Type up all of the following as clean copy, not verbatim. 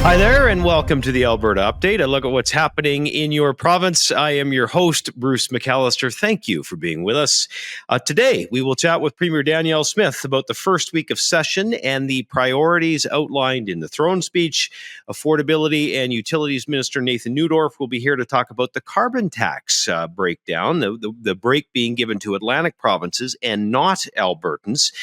Hi there, and welcome to the Alberta Update. A look at what's happening in your province. I am your host, Bruce McAllister. Thank you for being with us. Today, we will chat with Premier Danielle Smith about the first week of session and the priorities outlined in the throne speech. Affordability and Utilities Minister Nathan Neudorf will be here to talk about the carbon tax breakdown, the break being given to Atlantic provinces and not Albertans.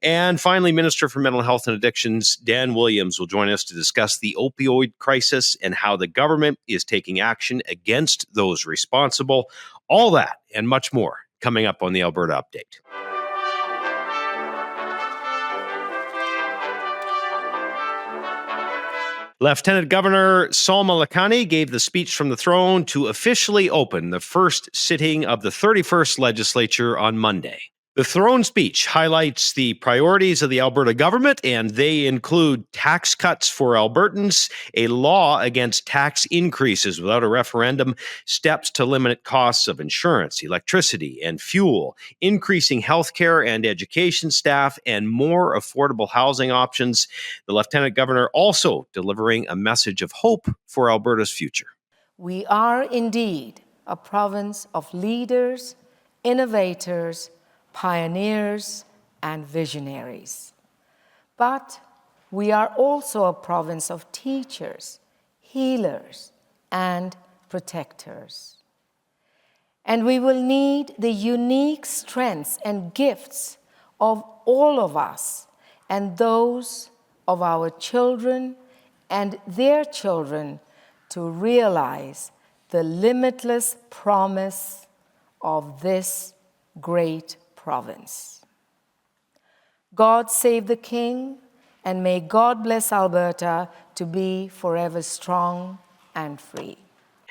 And finally, Minister for Mental Health and Addictions, Dan Williams, will join us to discuss the opioid crisis and how the government is taking action against those responsible. All that and much more coming up on the Alberta Update. Lieutenant Governor Salma Lakhani gave the speech from the throne to officially open the first sitting of the 31st legislature on Monday. The throne speech highlights the priorities of the Alberta government, and they include tax cuts for Albertans, a law against tax increases without a referendum, steps to limit costs of insurance, electricity, and fuel, increasing healthcare and education staff, and more affordable housing options. The Lieutenant Governor also delivering a message of hope for Alberta's future. We are indeed a province of leaders, innovators, pioneers, and visionaries. But we are also a province of teachers, healers, and protectors. And we will need the unique strengths and gifts of all of us and those of our children and their children to realize the limitless promise of this great province. God save the King, and may God bless Alberta to be forever strong and free.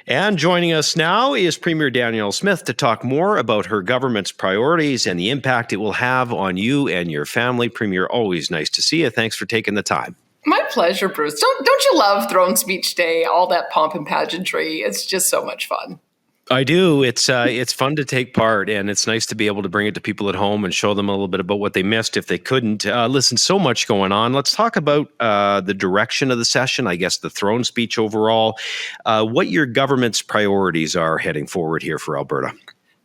And joining us now is Premier Danielle Smith to talk more about her government's priorities and the impact it will have on you and your family. Premier, always nice to see you. Thanks for taking the time. My pleasure, Bruce. Don't you love Throne Speech Day, all that pomp and pageantry? It's just so much fun. I do. It's fun to take part, and it's nice to be able to bring it to people at home and show them a little bit about what they missed if they couldn't. Listen, so much going on. Let's talk about the direction of the session, I guess the throne speech overall, what your government's priorities are heading forward here for Alberta.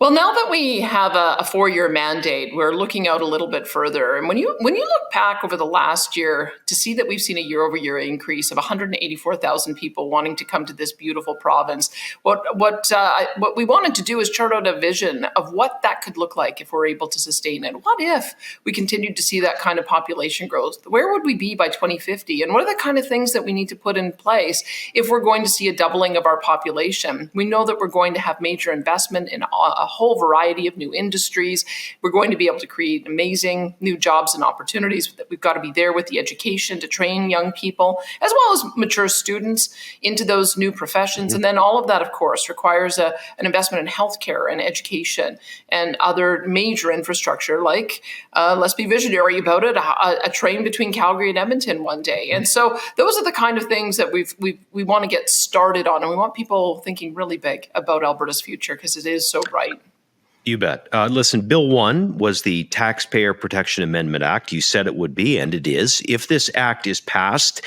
Well, now that we have a 4-year mandate, we're looking out a little bit further. And when you look back over the last year to see that we've seen a year-over-year increase of 184,000 people wanting to come to this beautiful province, what we wanted to do is chart out a vision of what that could look like if we're able to sustain it. What if we continued to see that kind of population growth? Where would we be by 2050? And what are the kind of things that we need to put in place if we're going to see a doubling of our population? We know that we're going to have major investment in a whole variety of new industries. We're going to be able to create amazing new jobs and opportunities. We've got to be there with the education to train young people, as well as mature students into those new professions. And then all of that, of course, requires an investment in healthcare and education and other major infrastructure, like, let's be visionary about it, a train between Calgary and Edmonton one day. And so those are the kind of things that we want to get started on. And we want people thinking really big about Alberta's future because it is so bright. You bet. Listen, Bill 1 was the Taxpayer Protection Amendment Act. You said it would be, and it is. If this act is passed,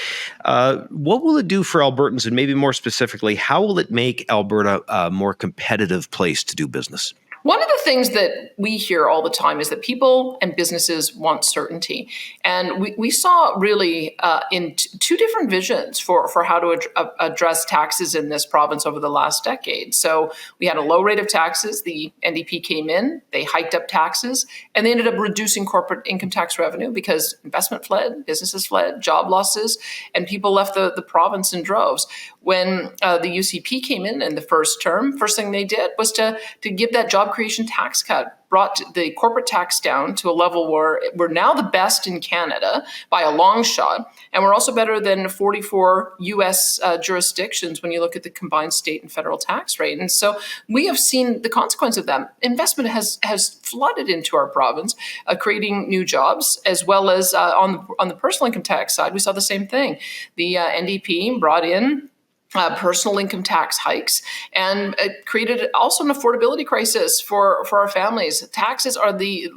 what will it do for Albertans? And maybe more specifically, how will it make Alberta a more competitive place to do business? One of the things that we hear all the time is that people and businesses want certainty. And we saw really in two different visions for how to address taxes in this province over the last decade. So we had a low rate of taxes. The NDP came in, they hiked up taxes, and they ended up reducing corporate income tax revenue because investment fled, businesses fled, job losses, and people left the province in droves. When the UCP came in the first term, first thing they did was to give that job creation tax cut, brought the corporate tax down to a level where we're now the best in Canada by a long shot. And we're also better than 44 U.S. jurisdictions when you look at the combined state and federal tax rate. And so we have seen the consequence of that. Investment has flooded into our province, creating new jobs, as well as on the personal income tax side, we saw the same thing. The NDP brought in personal income tax hikes, and it created also an affordability crisis for our families. Taxes are the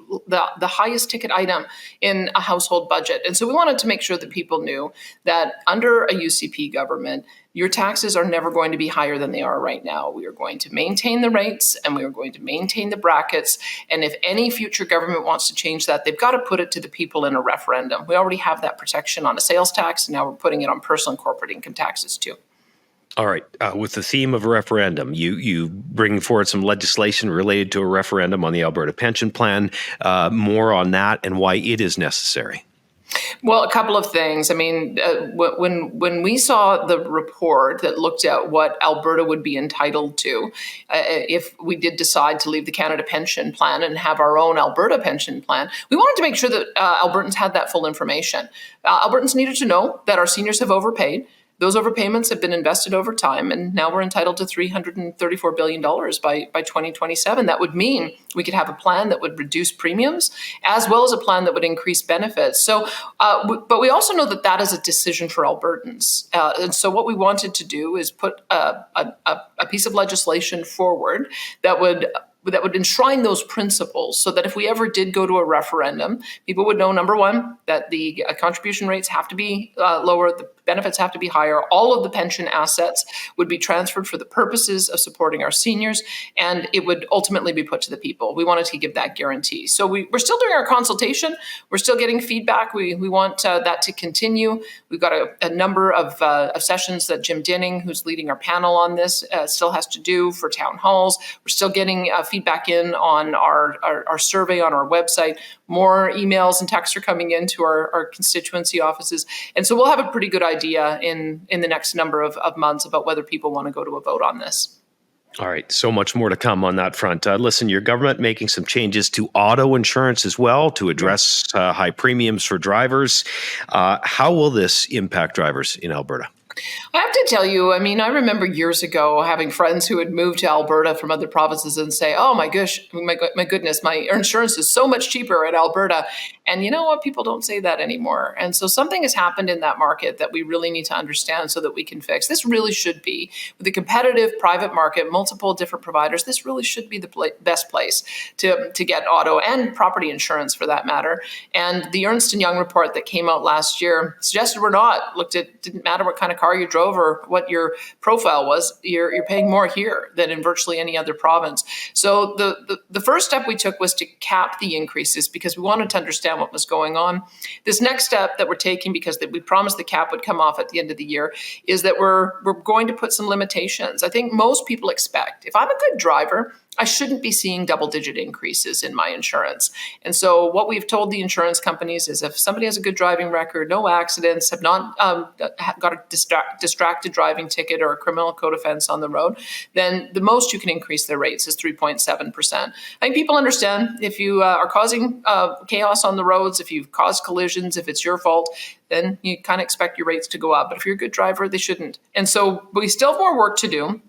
highest ticket item in a household budget. And so we wanted to make sure that people knew that under a UCP government, your taxes are never going to be higher than they are right now. We are going to maintain the rates and we are going to maintain the brackets. And if any future government wants to change that, they've got to put it to the people in a referendum. We already have that protection on a sales tax, and now we're putting it on personal and corporate income taxes too. All right. With the theme of a referendum, you bring forward some legislation related to a referendum on the Alberta pension plan. More on that and why it is necessary. Well, a couple of things. I mean, when we saw the report that looked at what Alberta would be entitled to if we did decide to leave the Canada Pension Plan and have our own Alberta pension plan, we wanted to make sure that Albertans had that full information. Albertans needed to know that our seniors have overpaid. Those overpayments have been invested over time, and now we're entitled to $334 billion by 2027. That would mean we could have a plan that would reduce premiums as well as a plan that would increase benefits. So, but we also know that that is a decision for Albertans. And so what we wanted to do is put a piece of legislation forward that would enshrine those principles so that if we ever did go to a referendum, people would know, number one, that the contribution rates have to be lower, the benefits have to be higher, all of the pension assets would be transferred for the purposes of supporting our seniors, and it would ultimately be put to the people. We wanted to give that guarantee. So we're still doing our consultation. We're still getting feedback. We want that to continue. We've got a number of sessions that Jim Dinning, who's leading our panel on this, still has to do for town halls. We're still getting feedback in on our survey on our website. More emails and texts are coming into our constituency offices. And so we'll have a pretty good idea in the next number of months about whether people want to go to a vote on this. All right. So much more to come on that front. Listen, your government making some changes to auto insurance as well to address high premiums for drivers. How will this impact drivers in Alberta? I have to tell you, I mean, I remember years ago having friends who had moved to Alberta from other provinces and say, oh my goodness, my insurance is so much cheaper in Alberta. And you know what? People don't say that anymore. And so something has happened in that market that we really need to understand so that we can fix. This really should be, with a competitive private market, multiple different providers, this really should be the best place to get auto and property insurance for that matter. And the Ernst & Young report that came out last year suggested we're not. Didn't matter what kind of car you drove or what your profile was, you're paying more here than in virtually any other province. So the first step we took was to cap the increases because we wanted to understand what was going on. This next step that we're taking, because we promised the cap would come off at the end of the year, is that we're going to put some limitations. I think most people expect, if I'm a good driver, I shouldn't be seeing double-digit increases in my insurance. And so what we've told the insurance companies is if somebody has a good driving record, no accidents, have not got a distracted driving ticket or a criminal code offense on the road, then the most you can increase their rates is 3.7%. I think people understand if you are causing chaos on the roads, if you've caused collisions, if it's your fault, then you kind of expect your rates to go up. But if you're a good driver, they shouldn't. And so we still have more work to do.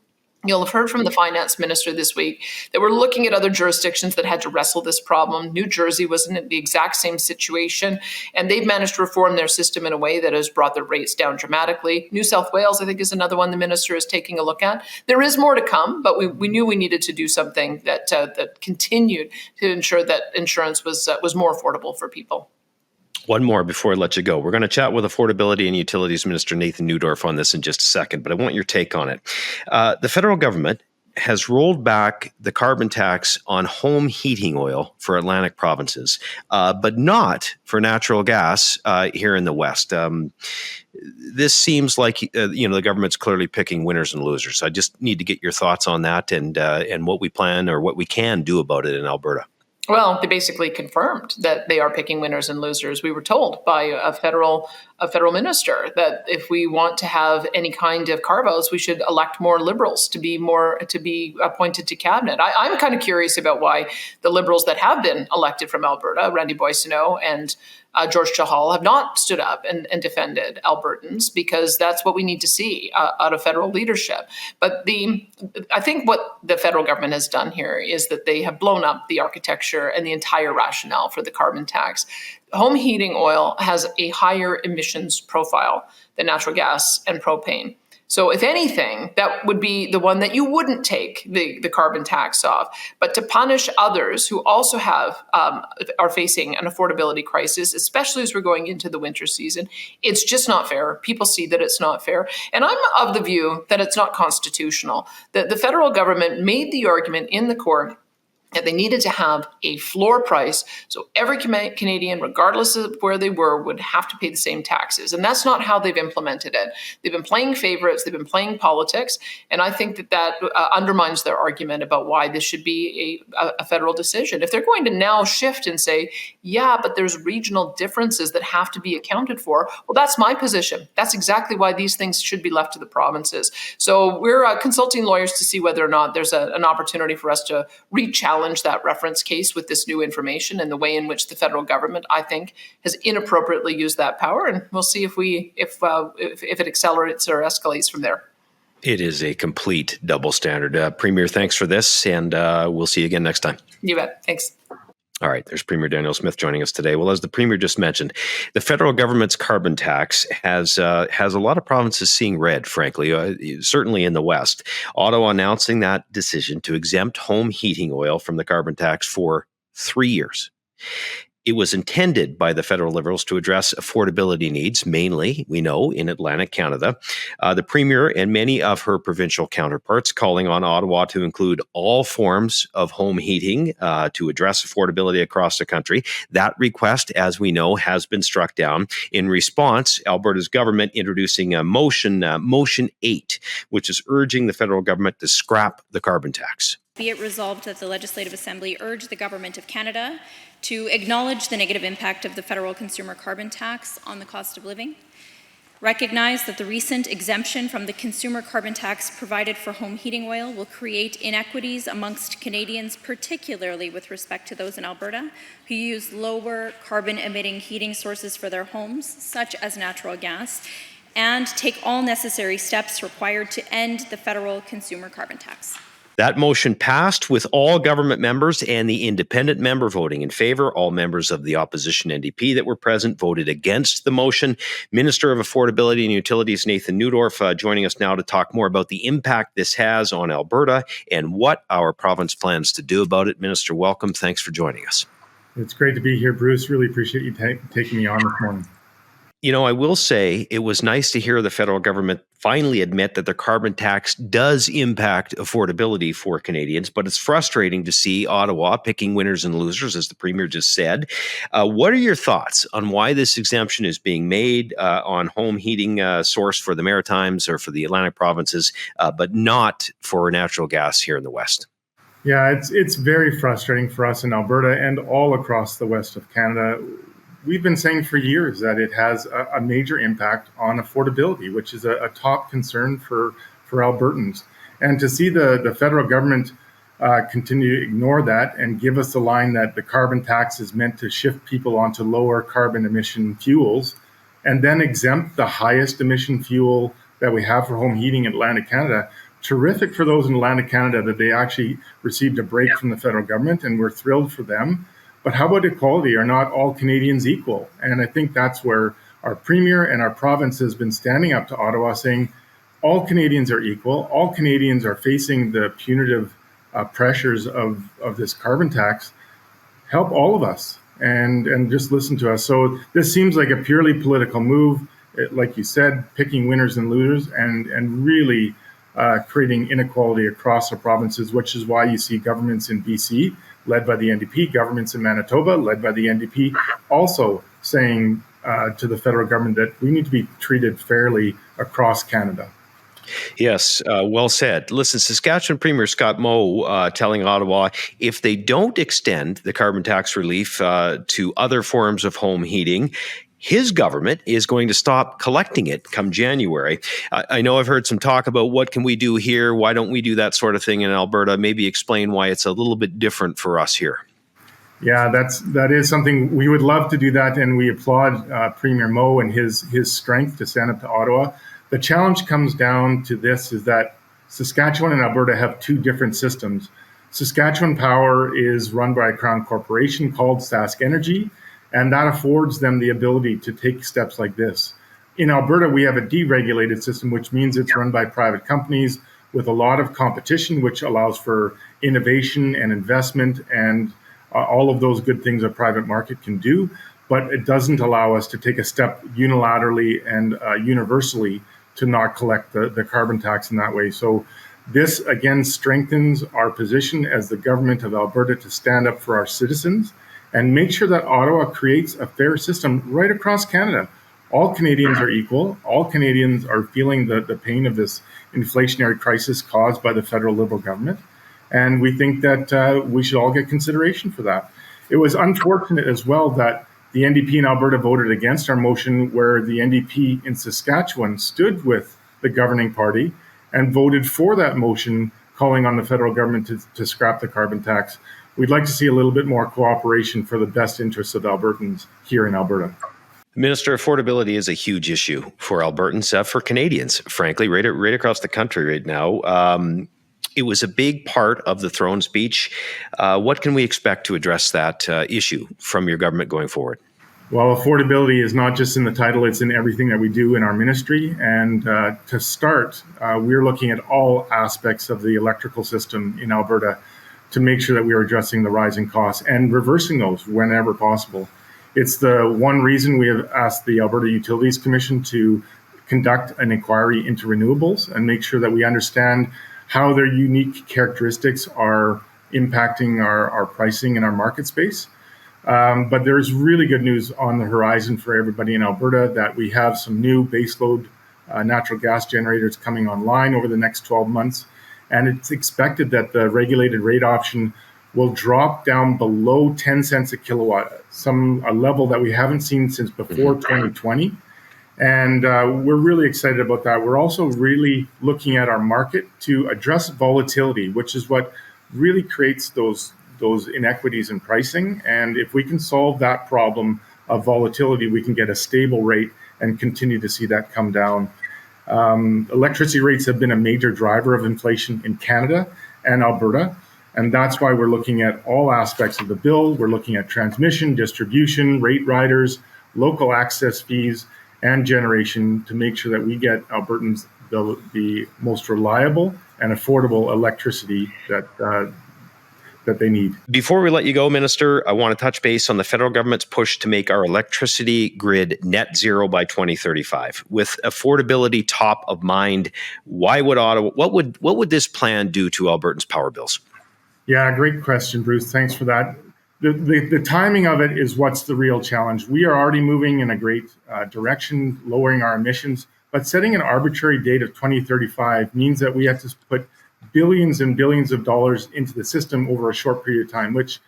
You'll have heard from the finance minister this week that we're looking at other jurisdictions that had to wrestle this problem. New Jersey was in the exact same situation, and they've managed to reform their system in a way that has brought their rates down dramatically. New South Wales, I think, is another one the minister is taking a look at. There is more to come, but we knew we needed to do something that continued to ensure that insurance was more affordable for people. One more before I let you go. We're going to chat with Affordability and Utilities Minister Nathan Neudorf on this in just a second, but I want your take on it. The federal government has rolled back the carbon tax on home heating oil for Atlantic provinces, but not for natural gas here in the West. This seems like the government's clearly picking winners and losers. I just need to get your thoughts on that and what we plan or what we can do about it in Alberta. Well, they basically confirmed that they are picking winners and losers. We were told by a federal minister that if we want to have any kind of carve-outs, we should elect more Liberals to be appointed to cabinet. I'm kind of curious about why the Liberals that have been elected from Alberta, Randy Boissonnault and George Chahal, have not stood up and defended Albertans, because that's what we need to see out of federal leadership. But I think what the federal government has done here is that they have blown up the architecture and the entire rationale for the carbon tax. Home heating oil has a higher emissions profile than natural gas and propane. So if anything, that would be the one that you wouldn't take the carbon tax off. But to punish others who also are facing an affordability crisis, especially as we're going into the winter season, it's just not fair. People see that it's not fair. And I'm of the view that it's not constitutional. That the federal government made the argument in the court that they needed to have a floor price, so every Canadian, regardless of where they were, would have to pay the same taxes. And that's not how they've implemented it. They've been playing favorites, they've been playing politics, and I think that undermines their argument about why this should be a federal decision. If they're going to now shift and say, yeah, but there's regional differences that have to be accounted for, well, that's my position. That's exactly why these things should be left to the provinces. So we're consulting lawyers to see whether or not there's an opportunity for us to re-challenge that reference case with this new information and the way in which the federal government, I think, has inappropriately used that power. And we'll see if it accelerates or escalates from there. It is a complete double standard. Premier, thanks for this, and we'll see you again next time. You bet. Thanks. All right, there's Premier Danielle Smith joining us today. Well, as the Premier just mentioned, the federal government's carbon tax has a lot of provinces seeing red, frankly, certainly in the West. Ottawa announcing that decision to exempt home heating oil from the carbon tax for 3 years. It was intended by the federal Liberals to address affordability needs, mainly, we know, in Atlantic Canada. The Premier and many of her provincial counterparts calling on Ottawa to include all forms of home heating to address affordability across the country. That request, as we know, has been struck down. In response, Alberta's government introducing a motion 8, which is urging the federal government to scrap the carbon tax. Be it resolved that the Legislative Assembly urge the Government of Canada to acknowledge the negative impact of the federal consumer carbon tax on the cost of living, recognize that the recent exemption from the consumer carbon tax provided for home heating oil will create inequities amongst Canadians, particularly with respect to those in Alberta who use lower carbon emitting heating sources for their homes, such as natural gas, and take all necessary steps required to end the federal consumer carbon tax. That motion passed with all government members and the independent member voting in favor. All members of the opposition NDP that were present voted against the motion. Minister of Affordability and Utilities Nathan Neudorf joining us now to talk more about the impact this has on Alberta and what our province plans to do about it. Minister, welcome. Thanks for joining us. It's great to be here, Bruce. Really appreciate you taking me on this morning. You know, I will say it was nice to hear the federal government finally admit that the carbon tax does impact affordability for Canadians, but it's frustrating to see Ottawa picking winners and losers, as the Premier just said. What are your thoughts on why this exemption is being made on home heating source for the Maritimes or for the Atlantic provinces, but not for natural gas here in the West? Yeah, it's very frustrating for us in Alberta and all across the west of Canada. We've been saying for years that it has a major impact on affordability, which is a top concern for Albertans. And to see the federal government continue to ignore that and give us the line that the carbon tax is meant to shift people onto lower carbon emission fuels, and then exempt the highest emission fuel that we have for home heating in Atlantic Canada, terrific for those in Atlantic Canada that they actually received a break from the federal government, and we're thrilled for them. But how about equality? Are not all Canadians equal? And I think that's where our Premier and our province has been standing up to Ottawa saying all Canadians are equal. All Canadians are facing the punitive pressures of this carbon tax. Help all of us and just listen to us. So this seems like a purely political move, like you said, picking winners and losers and really creating inequality across our provinces, which is why you see governments in BC led by the NDP, governments in Manitoba, led by the NDP, also saying to the federal government that we need to be treated fairly across Canada. Yes, well said. Listen, Saskatchewan Premier Scott Moe telling Ottawa if they don't extend the carbon tax relief to other forms of home heating, his government is going to stop collecting it come January. I know I've heard some talk about what can we do here? Why don't we do that sort of thing in Alberta? Maybe explain why it's a little bit different for us here. Yeah, that is something we would love to do that, and we applaud Premier Moe and his strength to stand up to Ottawa. The challenge comes down to this, is that Saskatchewan and Alberta have two different systems. Saskatchewan Power is run by a Crown corporation called Sask Energy, and that affords them the ability to take steps like this. In Alberta, we have a deregulated system, which means it's run by private companies with a lot of competition, which allows for innovation and investment and all of those good things a private market can do. But it doesn't allow us to take a step unilaterally and universally to not collect the carbon tax in that way. So this, again, strengthens our position as the government of Alberta to stand up for our citizens and make sure that Ottawa creates a fair system right across Canada. All Canadians are equal. All Canadians are feeling the pain of this inflationary crisis caused by the federal Liberal government. And we think that we should all get consideration for that. It was unfortunate as well that the NDP in Alberta voted against our motion, where the NDP in Saskatchewan stood with the governing party and voted for that motion calling on the federal government to scrap the carbon tax. We'd like to see a little bit more cooperation for the best interests of Albertans here in Alberta. Minister, affordability is a huge issue for Albertans, for Canadians, frankly, right across the country right now. It was a big part of the throne speech. What can we expect to address that issue from your government going forward? Well, affordability is not just in the title, it's in everything that we do in our ministry. And to start, we're looking at all aspects of the electrical system in Alberta to make sure that we are addressing the rising costs and reversing those whenever possible. It's the one reason we have asked the Alberta Utilities Commission to conduct an inquiry into renewables and make sure that we understand how their unique characteristics are impacting our pricing and our market space. But there's really good news on the horizon for everybody in Alberta that we have some new baseload natural gas generators coming online over the next 12 months. And it's expected that the regulated rate option will drop down below 10 cents a kilowatt, a level that we haven't seen since before 2020. And we're really excited about that. We're also really looking at our market to address volatility, which is what really creates those inequities in pricing. And if we can solve that problem of volatility, we can get a stable rate and continue to see that come down. Electricity rates have been a major driver of inflation in Canada and Alberta. And that's why we're looking at all aspects of the bill. We're looking at transmission, distribution, rate riders, local access fees, and generation to make sure that we get Albertans the most reliable and affordable electricity that they need. Before we let you go, Minister, I want to touch base on the federal government's push to make our electricity grid net zero by 2035. With affordability top of mind, what would this plan do to Albertans' power bills? Yeah, great question, Bruce. Thanks for that. The timing of it is what's the real challenge. We are already moving in a great direction, lowering our emissions, but setting an arbitrary date of 2035 means that we have to put billions and billions of dollars into the system over a short period of time, which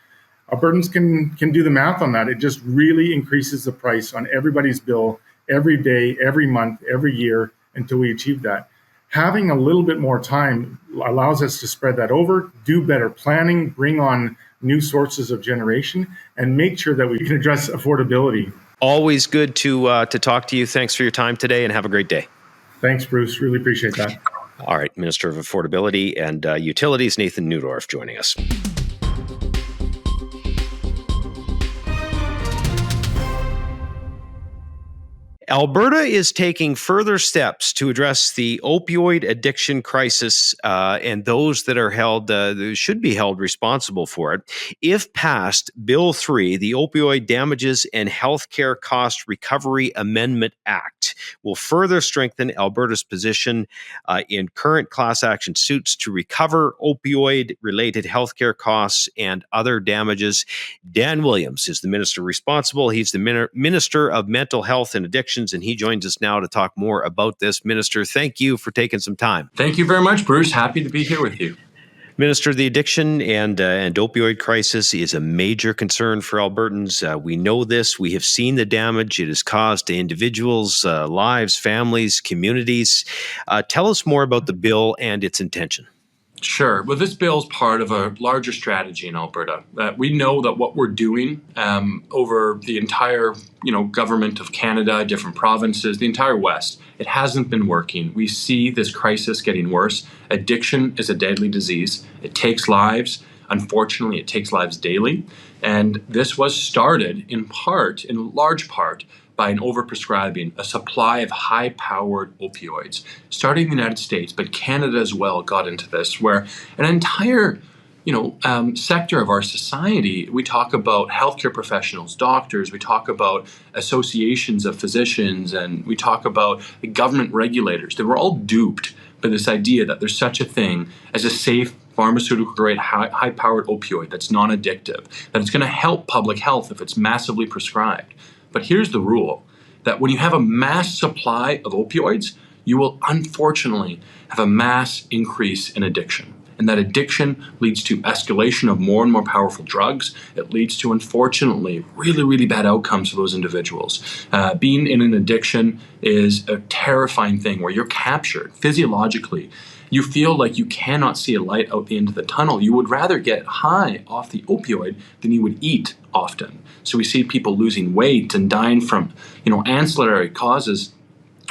Albertans can do the math on that. It just really increases the price on everybody's bill every day, every month, every year until we achieve that. Having a little bit more time allows us to spread that over, do better planning, bring on new sources of generation, and make sure that we can address affordability. Always good to talk to you. Thanks for your time today, and have a great day. Thanks, Bruce. Really appreciate that. All right, Minister of Affordability and Utilities, Nathan Neudorf, joining us. Alberta is taking further steps to address the opioid addiction crisis and those that are should be held responsible for it. If passed, Bill 3, the Opioid Damages and Healthcare Cost Recovery Amendment Act, will further strengthen Alberta's position in current class action suits to recover opioid-related healthcare costs and other damages. Dan Williams is the minister responsible. He's the Minister of Mental Health and Addiction, and he joins us now to talk more about this. Minister, thank you for taking some time. Thank you very much, Bruce. Happy to be here with you. Minister, the addiction and opioid crisis is a major concern for Albertans. We know this. We have seen the damage it has caused to individuals, lives, families, communities. Tell us more about the bill and its intention. Sure. Well, this bill is part of a larger strategy in Alberta. We know that what we're doing over the entire, government of Canada, different provinces, the entire West, it hasn't been working. We see this crisis getting worse. Addiction is a deadly disease. It takes lives. Unfortunately, it takes lives daily. And this was started in large part, by an overprescribing, a supply of high-powered opioids, starting in the United States, but Canada as well got into this, where an entire sector of our society, we talk about healthcare professionals, doctors, we talk about associations of physicians, and we talk about the government regulators. They were all duped by this idea that there's such a thing as a safe pharmaceutical-grade, high-powered opioid that's non-addictive, that it's going to help public health if it's massively prescribed. But here's the rule, that when you have a mass supply of opioids, you will unfortunately have a mass increase in addiction. And that addiction leads to escalation of more and more powerful drugs. It leads to, unfortunately, really, really bad outcomes for those individuals. Being in an addiction is a terrifying thing where you're captured physiologically. You feel like you cannot see a light out the end of the tunnel. You would rather get high off the opioid than you would eat often. So we see people losing weight and dying from, ancillary causes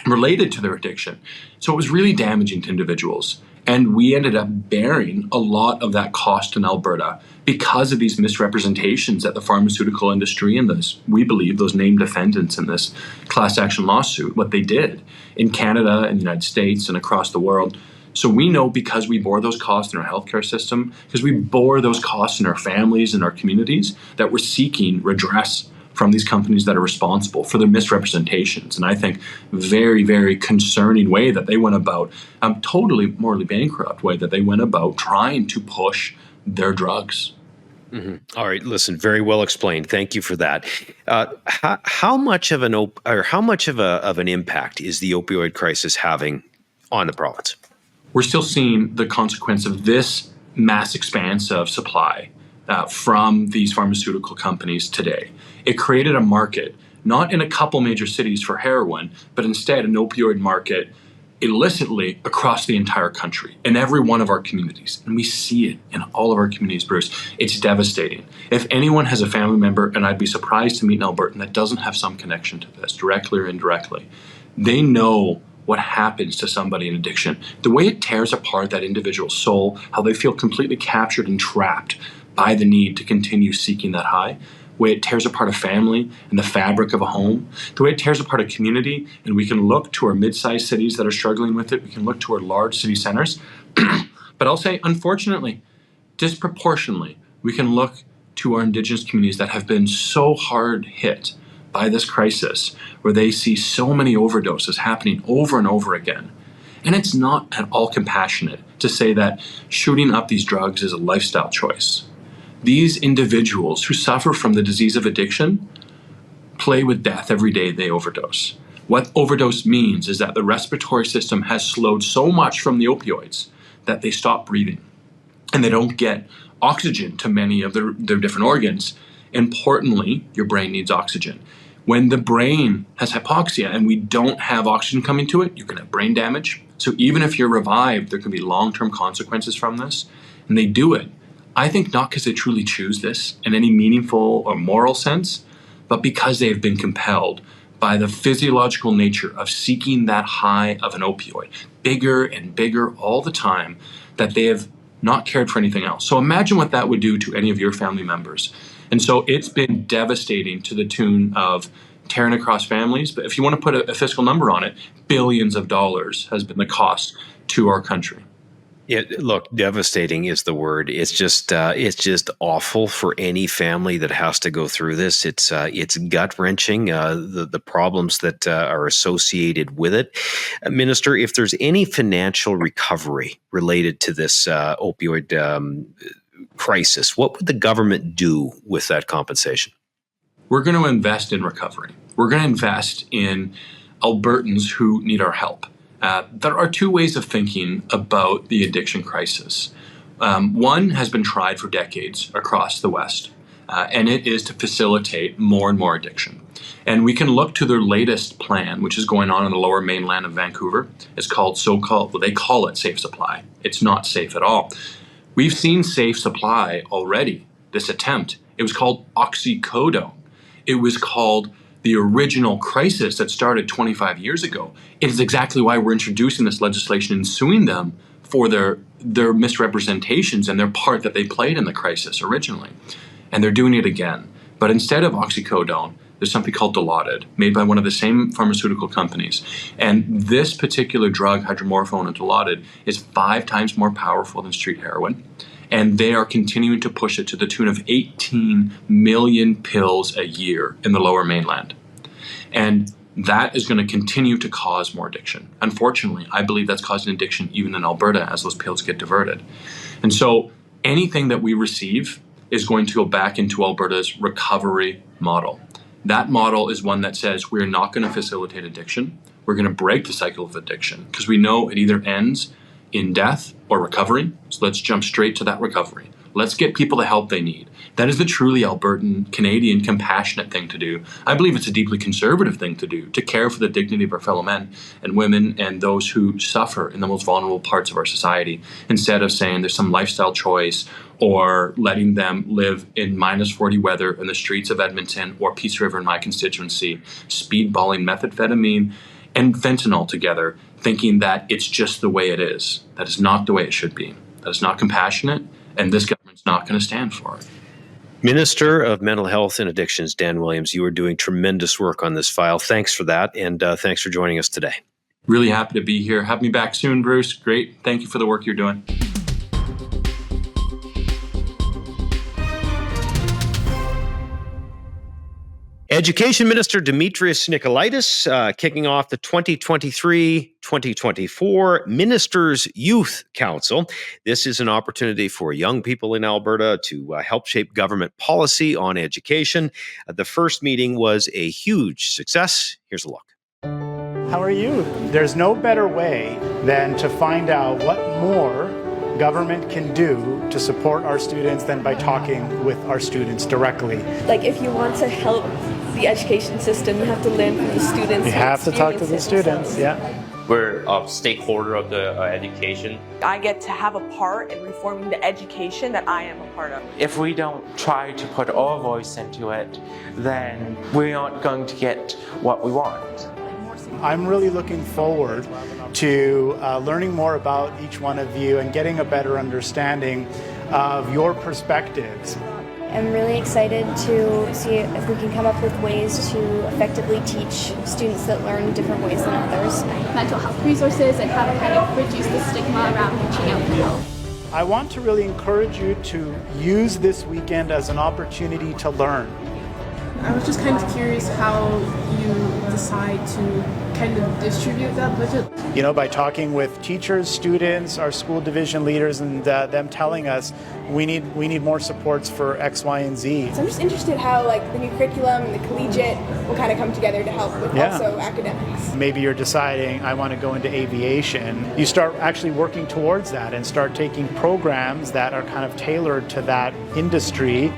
related to their addiction. So it was really damaging to individuals. And we ended up bearing a lot of that cost in Alberta because of these misrepresentations that the pharmaceutical industry and we believe those named defendants in this class action lawsuit, what they did in Canada and the United States and across the world. So we know, because we bore those costs in our healthcare system, because we bore those costs in our families and our communities, that we're seeking redress from these companies that are responsible for their misrepresentations. And I think very, very concerning way that they went about, totally morally bankrupt way that they went about trying to push their drugs. Mm-hmm. All right, listen, very well explained. Thank you for that. How much of an impact is the opioid crisis having on the province? We're still seeing the consequence of this mass expanse of supply from these pharmaceutical companies today. It created a market, not in a couple major cities for heroin, but instead an opioid market illicitly across the entire country, in every one of our communities. And we see it in all of our communities, Bruce. It's devastating. If anyone has a family member, and I'd be surprised to meet an Albertan that doesn't have some connection to this, directly or indirectly, they know what happens to somebody in addiction. The way it tears apart that individual's soul, how they feel completely captured and trapped by the need to continue seeking that high, the way it tears apart a family and the fabric of a home, the way it tears apart a community. And we can look to our mid-sized cities that are struggling with it. We can look to our large city centers. But I'll say, unfortunately, disproportionately, we can look to our Indigenous communities that have been so hard hit by this crisis, where they see so many overdoses happening over and over again. And it's not at all compassionate to say that shooting up these drugs is a lifestyle choice. These individuals who suffer from the disease of addiction play with death every day they overdose. What overdose means is that the respiratory system has slowed so much from the opioids that they stop breathing and they don't get oxygen to many of their different organs. Importantly, your brain needs oxygen. When the brain has hypoxia and we don't have oxygen coming to it, you can have brain damage. So even if you're revived, there can be long-term consequences from this. And they do it, I think, not because they truly choose this in any meaningful or moral sense, but because they have been compelled by the physiological nature of seeking that high of an opioid, bigger and bigger all the time, that they have not cared for anything else. So imagine what that would do to any of your family members. And so it's been devastating to the tune of tearing across families. But if you want to put a fiscal number on it, billions of dollars has been the cost to our country. Yeah, look, devastating is the word. It's just awful for any family that has to go through this. It's gut wrenching. The problems that are associated with it. Minister, if there's any financial recovery related to this opioid crisis, what would the government do with that compensation? We're going to invest in recovery. We're going to invest in Albertans who need our help. There are two ways of thinking about the addiction crisis. One has been tried for decades across the West, and it is to facilitate more and more addiction. And we can look to their latest plan, which is going on in the lower mainland of Vancouver. It's called they call it Safe Supply. It's not safe at all. We've seen Safe Supply already, this attempt. It was called oxycodone. It was called the original crisis that started 25 years ago. It is exactly why we're introducing this legislation and suing them for their misrepresentations and their part that they played in the crisis originally. and they're doing it again. But instead of oxycodone, there's something called Dilaudid, made by one of the same pharmaceutical companies. And this particular drug, hydromorphone and Dilaudid, is 5 times more powerful than street heroin. And they are continuing to push it to the tune of 18 million pills a year in the Lower Mainland. And that is going to continue to cause more addiction. Unfortunately, I believe that's causing addiction even in Alberta as those pills get diverted. And so anything that we receive is going to go back into Alberta's recovery model. That model is one that says we're not going to facilitate addiction. We're going to break the cycle of addiction because we know it either ends in death or recovery. So let's jump straight to that recovery. Let's get people the help they need. That is the truly Albertan, Canadian, compassionate thing to do. I believe it's a deeply conservative thing to do, to care for the dignity of our fellow men and women and those who suffer in the most vulnerable parts of our society, instead of saying there's some lifestyle choice or letting them live in minus 40 weather in the streets of Edmonton or Peace River in my constituency, speedballing methamphetamine and fentanyl together, thinking that it's just the way it is. That is not the way it should be. That is not compassionate, and this government's not going to stand for it. Minister of Mental Health and Addictions, Dan Williams, you are doing tremendous work on this file. Thanks for that, and thanks for joining us today. Really happy to be here. Have me back soon, Bruce. Great. Thank you for the work you're doing. Education Minister Demetrius Nicolaitis kicking off the 2023-2024 Ministers' Youth Council. This is an opportunity for young people in Alberta to help shape government policy on education. The first meeting was a huge success. Here's a look. How are you? There's no better way than to find out what more government can do to support our students than by talking with our students directly. Like, if you want to help the education system, you have to learn from the students. You have to talk to the students, yeah. We're a stakeholder of the education. I get to have a part in reforming the education that I am a part of. If we don't try to put our voice into it, then we're not going to get what we want. I'm really looking forward to learning more about each one of you and getting a better understanding of your perspectives. I'm really excited to see if we can come up with ways to effectively teach students that learn different ways than others. Mental health resources and how to kind of reduce the stigma around reaching out for help. I want to really encourage you to use this weekend as an opportunity to learn. I was just kind of curious how you decide to kind of distribute that budget. You know, by talking with teachers, students, our school division leaders, and them telling us we need more supports for X, Y, and Z. So I'm just interested how like the new curriculum and the collegiate will kind of come together to help with also academics. Maybe you're deciding I want to go into aviation. You start actually working towards that and start taking programs that are kind of tailored to that industry.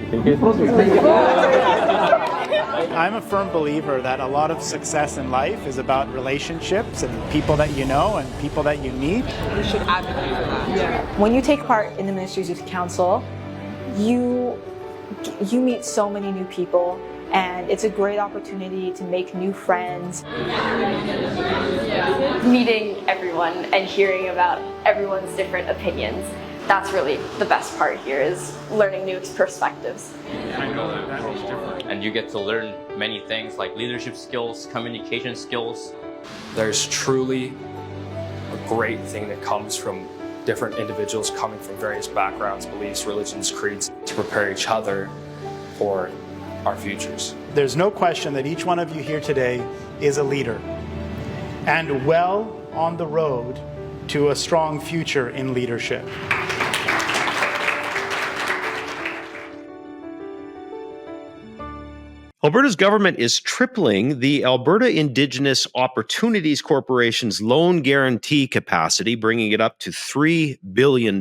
I'm a firm believer that a lot of success in life is about relationships and people that you know and people that you meet. We should advocate for that. Yeah. When you take part in the Ministers' Youth Council, you meet so many new people, and it's a great opportunity to make new friends. Meeting everyone and hearing about everyone's different opinions. That's really the best part here, is learning new perspectives. And you get to learn many things like leadership skills, communication skills. There's truly a great thing that comes from different individuals coming from various backgrounds, beliefs, religions, creeds, to prepare each other for our futures. There's no question that each one of you here today is a leader and well on the road to a strong future in leadership. Alberta's government is tripling the Alberta Indigenous Opportunities Corporation's loan guarantee capacity, bringing it up to $3 billion.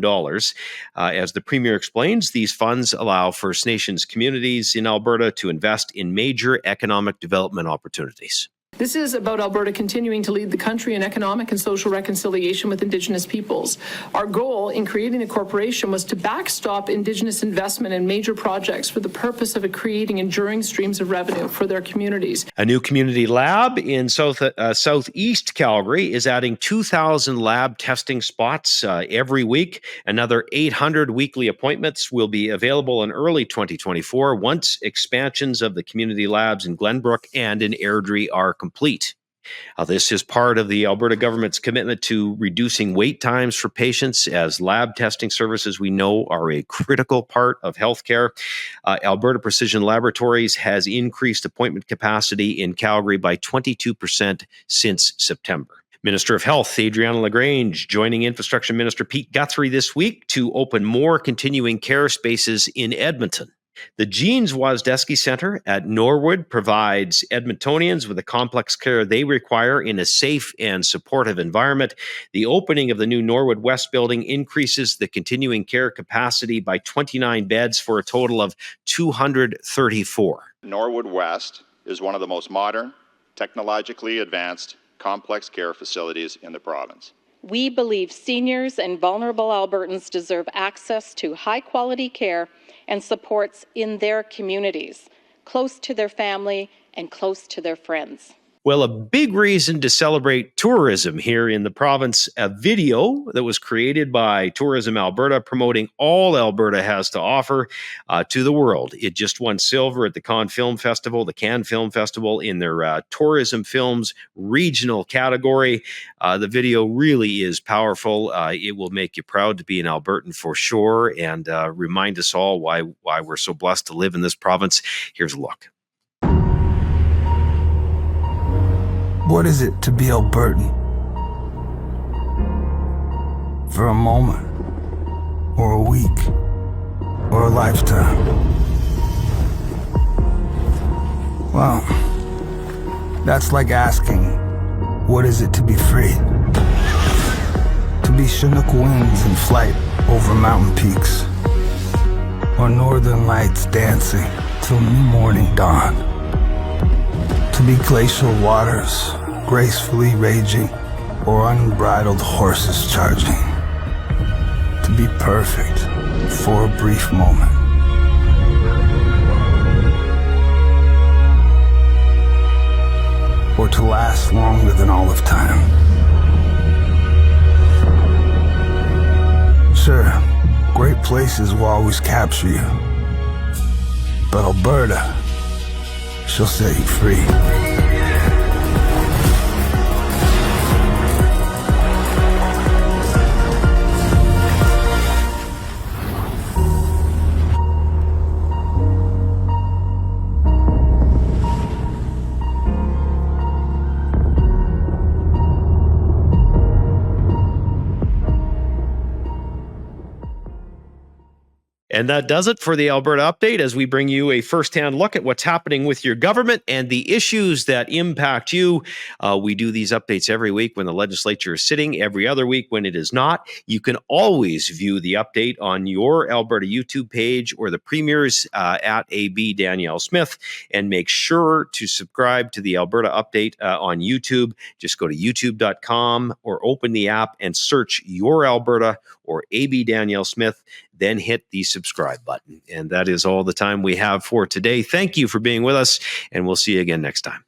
As the Premier explains, these funds allow First Nations communities in Alberta to invest in major economic development opportunities. This is about Alberta continuing to lead the country in economic and social reconciliation with Indigenous peoples. Our goal in creating the corporation was to backstop Indigenous investment in major projects for the purpose of creating enduring streams of revenue for their communities. A new community lab in southeast Calgary is adding 2,000 lab testing spots every week. Another 800 weekly appointments will be available in early 2024 once expansions of the community labs in Glenbrook and in Airdrie are complete. This is part of the Alberta government's commitment to reducing wait times for patients, as lab testing services, we know, are a critical part of healthcare. Alberta Precision Laboratories has increased appointment capacity in Calgary by 22% since September. Minister of Health Adriana LaGrange joining Infrastructure Minister Pete Guthrie this week to open more continuing care spaces in Edmonton. The Jeans Wozdeski Centre at Norwood provides Edmontonians with the complex care they require in a safe and supportive environment. The opening of the new Norwood West building increases the continuing care capacity by 29 beds for a total of 234. Norwood West is one of the most modern, technologically advanced, complex care facilities in the province. We believe seniors and vulnerable Albertans deserve access to high-quality care and supports in their communities, close to their family and close to their friends. Well, a big reason to celebrate tourism here in the province, a video that was created by Tourism Alberta promoting all Alberta has to offer to the world. It just won silver at the Cannes Film Festival in their tourism films regional category. The video really is powerful. It will make you proud to be an Albertan for sure, and remind us all why we're so blessed to live in this province. Here's a look. What is it to be Albertan? For a moment, or a week, or a lifetime? Well, that's like asking, what is it to be free? To be Chinook winds in flight over mountain peaks, or northern lights dancing till new morning dawn. To be glacial waters gracefully raging, or unbridled horses charging. To be perfect for a brief moment. Or to last longer than all of time. Sure, great places will always capture you. But Alberta, she'll set you free. And that does it for the Alberta Update, as we bring you a first-hand look at what's happening with your government and the issues that impact you. We do these updates every week when the legislature is sitting, every other week when it is not. You can always view the update on your Alberta YouTube page or the Premier's at AB Danielle Smith, and make sure to subscribe to the Alberta Update on YouTube. Just go to youtube.com or open the app and search Your Alberta or AB Danielle Smith, then hit the subscribe button. And that is all the time we have for today. Thank you for being with us, and we'll see you again next time.